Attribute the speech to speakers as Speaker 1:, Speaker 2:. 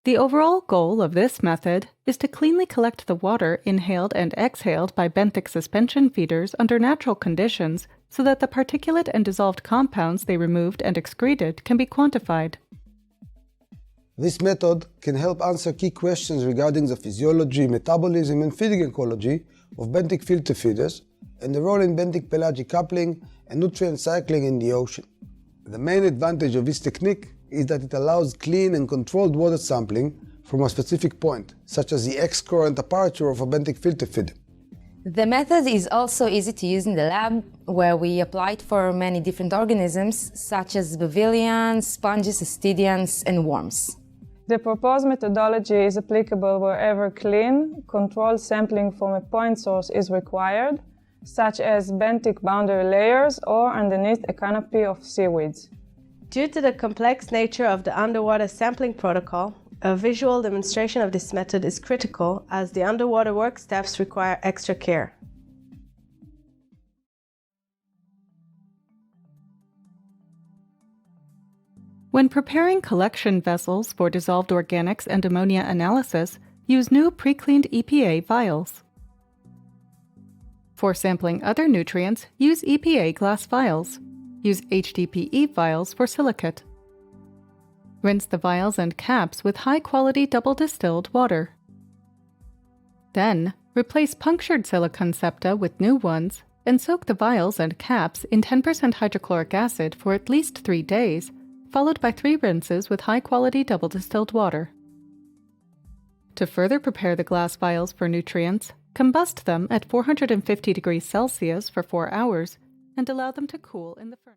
Speaker 1: The overall goal of this method is to cleanly collect the water inhaled and exhaled by benthic suspension feeders under natural conditions so that the particulate and dissolved compounds they removed and excreted can be quantified.
Speaker 2: This method can help answer key questions regarding the physiology, metabolism, and feeding ecology of benthic filter feeders and the role in benthic pelagic coupling and nutrient cycling in the ocean. The main advantage of this technique is that it allows clean and controlled water sampling from a specific point, such as the X-current aperture of a benthic filter feeder.
Speaker 3: The method is also easy to use in the lab, where we apply it for many different organisms, such as pavilions, sponges, astidians, and worms.
Speaker 4: The proposed methodology is applicable wherever clean, controlled sampling from a point source is required, such as benthic boundary layers or underneath a canopy of seaweeds.
Speaker 5: Due to the complex nature of the underwater sampling protocol, a visual demonstration of this method is critical, as the underwater work steps require extra care.
Speaker 1: When preparing collection vessels for dissolved organics and ammonia analysis, use new pre-cleaned EPA vials. For sampling other nutrients, use EPA glass vials. Use HDPE vials for silicate. Rinse the vials and caps with high-quality double-distilled water. Then, replace punctured silicone septa with new ones and soak the vials and caps in 10% hydrochloric acid for at least 3 days, followed by 3 rinses with high-quality double-distilled water. To further prepare the glass vials for nutrients, combust them at 450 degrees Celsius for 4 hours and allow them to cool in the furnace.